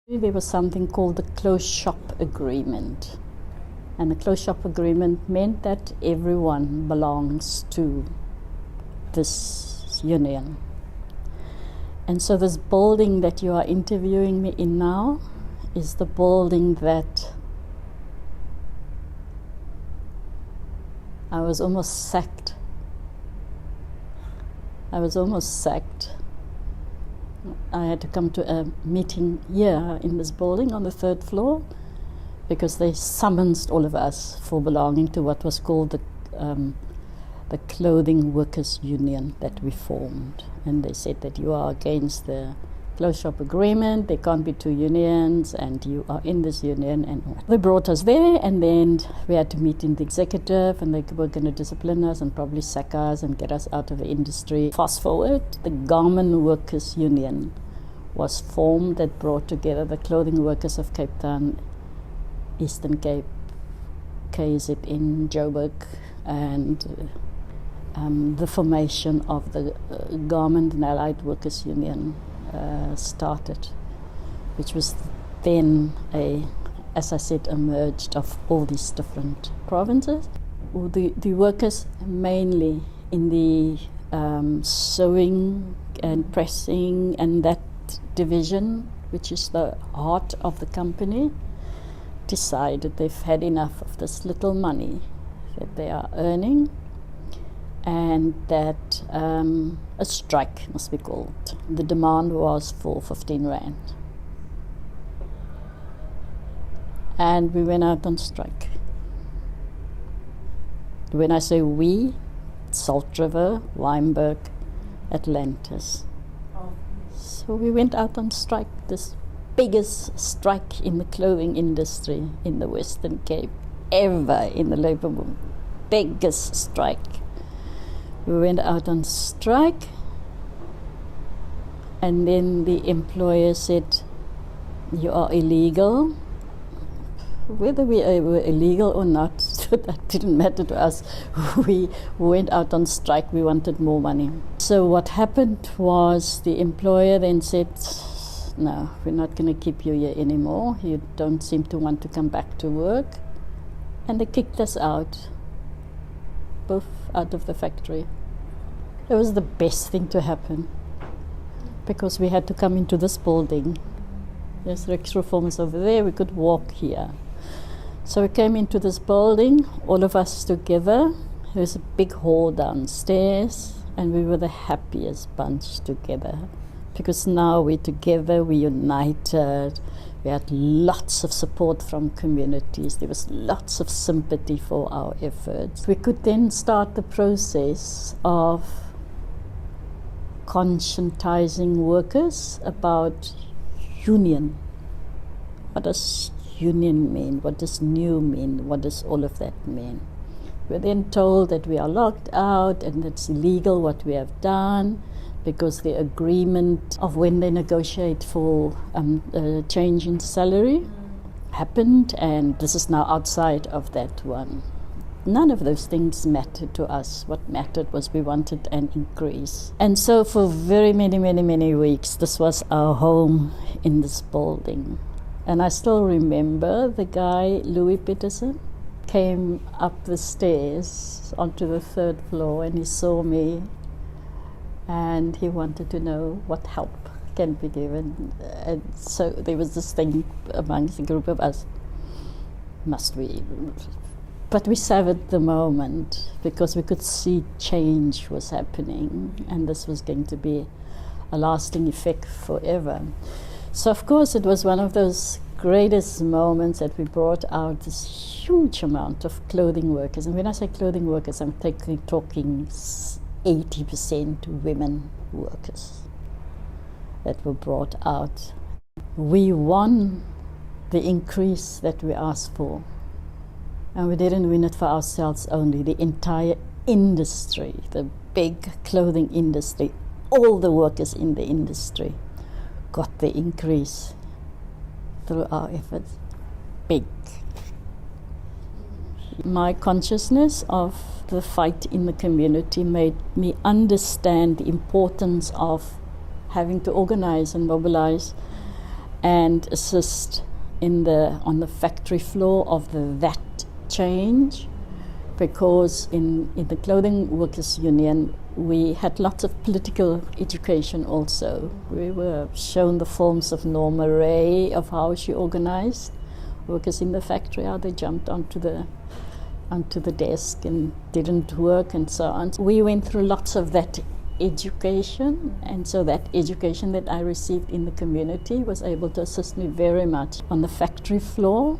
There was something called the closed shop agreement. And the closed shop agreement meant that everyone belongs to this union. And so this building that you are interviewing me in now is the building that I was almost sacked. I had to come to a meeting here in this building on the 3rd floor because they summoned all of us for belonging to what was called the Clothing Workers Union that we formed. And they said that you are against the closed shop agreement, there can't be two unions, and you are in this union. And they brought us there, and then we had to meet in the executive, and they were going to discipline us and probably sack us and get us out of the industry. Fast forward, the Garment Workers Union was formed that brought together the clothing workers of Cape Town, Eastern Cape, KZN, Joburg, and the formation of the Garment and Allied Workers Union started, which was then as I said, emerged of all these different provinces. The workers mainly in the sewing and pressing and that division, which is the heart of the company, decided they've had enough of this little money that they are earning, and that a strike must be called. The demand was for 15 rand. And we went out on strike. When I say we, Salt River, Wynberg, Atlantis. So we went out on strike, this biggest strike in the clothing industry in the Western Cape ever in the labour movement. Biggest strike. We went out on strike, and then the employer said, you are illegal. Whether we were illegal or not, that didn't matter to us. We went out on strike, we wanted more money. So what happened was the employer then said, no, we're not going to keep you here anymore. You don't seem to want to come back to work. And they kicked us out, both out of the factory. It was the best thing to happen, because we had to come into this building. There's Rex Reformers over there, we could walk here. So we came into this building, all of us together. There was a big hall downstairs, and we were the happiest bunch together, because now we're together, we're united. We had lots of support from communities. There was lots of sympathy for our efforts. We could then start the process of conscientizing workers about union. What does union mean? What does new mean? What does all of that mean? We're then told that we are locked out and it's illegal what we have done, because the agreement of when they negotiate for a change in salary happened, and this is now outside of that one. None of those things mattered to us. What mattered was we wanted an increase. And so for very many weeks, this was our home in this building. And I still remember the guy, Louis Peterson, came up the stairs onto the 3rd floor, and he saw me, and he wanted to know what help can be given. And so there was this thing amongst a group of us, must we? But we savored the moment, because we could see change was happening, and this was going to be a lasting effect forever. So of course it was one of those greatest moments that we brought out this huge amount of clothing workers. And when I say clothing workers, I'm talking 80% women workers that were brought out. We won the increase that we asked for. And we didn't win it for ourselves only. The entire industry, the big clothing industry, all the workers in the industry got the increase through our efforts. Big. My consciousness of the fight in the community made me understand the importance of having to organize and mobilize and assist on the factory floor of that change, because in the Clothing Workers Union we had lots of political education also. We were shown the forms of Norma Ray, of how she organized workers in the factory, how they jumped onto the desk and didn't work and so on. We went through lots of that education, and so that education that I received in the community was able to assist me very much on the factory floor.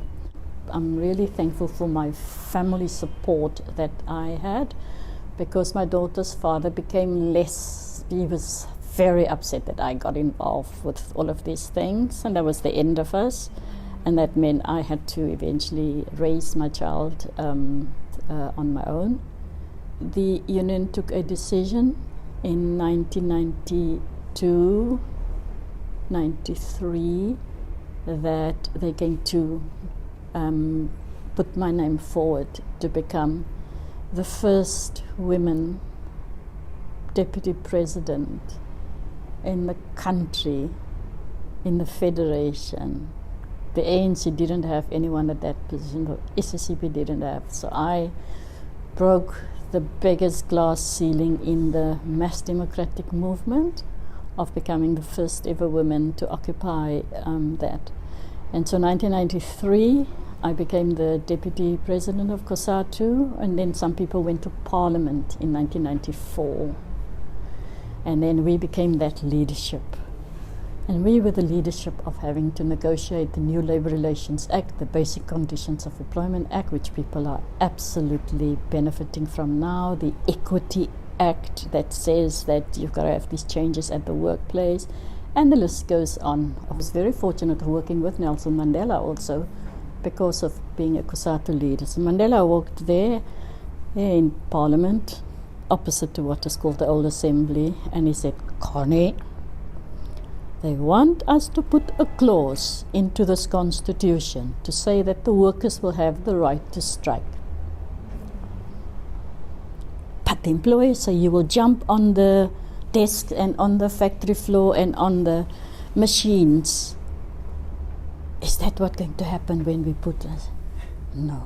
I'm really thankful for my family support that I had, because my daughter's father became he was very upset that I got involved with all of these things, and that was the end of us, and that meant I had to eventually raise my child on my own. The union took a decision in 1992, 93, that they're going to put my name forward to become the first women deputy president in the country, in the federation. The ANC didn't have anyone at that position, the SSCP didn't have. So I broke the biggest glass ceiling in the mass democratic movement of becoming the first ever woman to occupy that. And so 1993, I became the deputy president of COSATU, and then some people went to parliament in 1994. And then we became that leadership. And we were the leadership of having to negotiate the new Labour Relations Act, the Basic Conditions of Employment Act, which people are absolutely benefiting from now, the Equity Act that says that you've got to have these changes at the workplace, and the list goes on. I was very fortunate working with Nelson Mandela also, because of being a COSATU leader. So Mandela walked there in Parliament, opposite to what is called the Old Assembly, and he said, "Connie, they want us to put a clause into this constitution to say that the workers will have the right to strike. But the employers say you will jump on the desk and on the factory floor and on the machines. Is that what's going to happen when we put us?" No,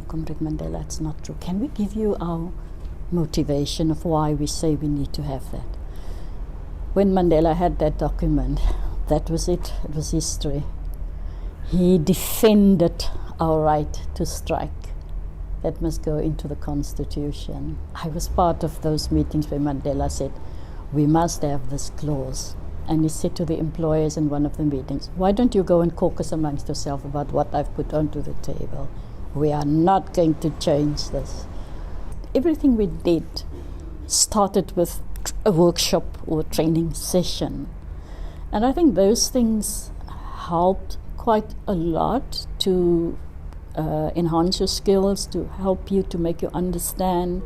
Comrade Mandela, it's not true. Can we give you our motivation of why we say we need to have that? When Mandela had that document, that was it. It was history. He defended our right to strike. That must go into the constitution. I was part of those meetings where Mandela said, we must have this clause. And he said to the employers in one of the meetings, why don't you go and caucus amongst yourself about what I've put onto the table? We are not going to change this. Everything we did started with a workshop or a training session. And I think those things helped quite a lot to enhance your skills, to help you, to make you understand,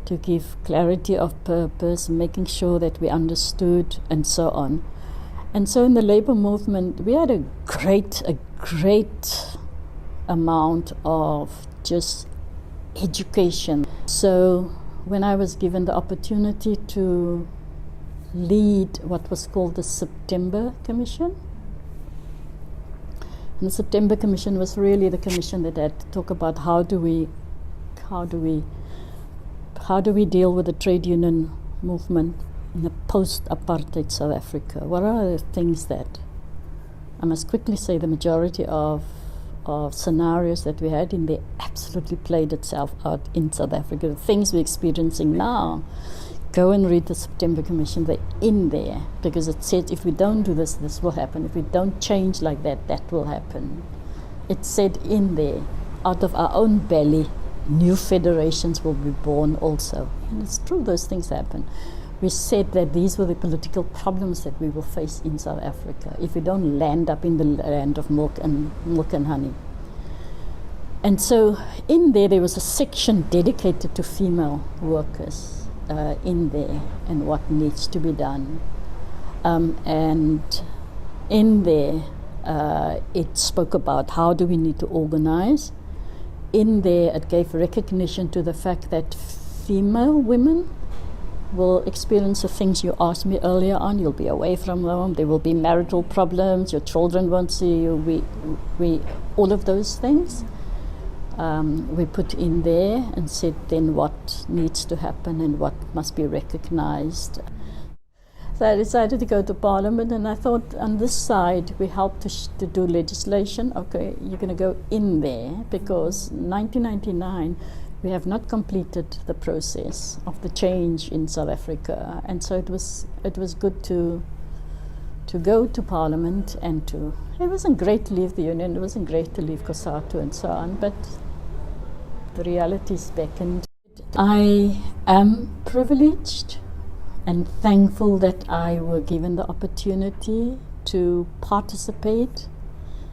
to give clarity of purpose, making sure that we understood, and so on. And so in the labor movement, we had a great amount of just education. So when I was given the opportunity to lead what was called the September Commission, and the September Commission was really the commission that had to talk about how do we deal with the trade union movement in the post-apartheid South Africa. What are the things that, I must quickly say, the majority of scenarios that we had in there absolutely played itself out in South Africa. The things we're experiencing now, go and read the September Commission, they're in there, because it said if we don't do this, this will happen. If we don't change like that, that will happen. It said in there, out of our own belly, new federations will be born also. And it's true, those things happen. We said that these were the political problems that we will face in South Africa if we don't land up in the land of milk and honey. And so in there was a section dedicated to female workers in there and what needs to be done. And in there it spoke about how do we need to organize. In there it gave recognition to the fact that female women will experience the things you asked me earlier on. You'll be away from home. There will be marital problems. Your children won't see you. We all of those things we put in there and said then what needs to happen and what must be recognized. So I decided to go to Parliament, and I thought on this side we help to do legislation. Okay, you're going to go in there because 1999 we have not completed the process of the change in South Africa, and so it was good to go to Parliament and to. It wasn't great to leave the Union. It wasn't great to leave COSATU and so on, but the realities beckoned. I am privileged and thankful that I were given the opportunity to participate,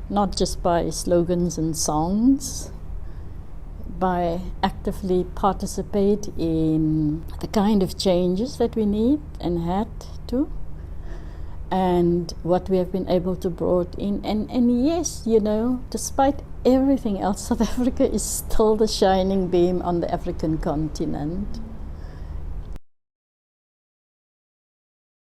not just by slogans and songs, by actively participate in the kind of changes that we need and had to, and what we have been able to brought in. And yes, you know, despite everything else, South Africa is still the shining beam on the African continent.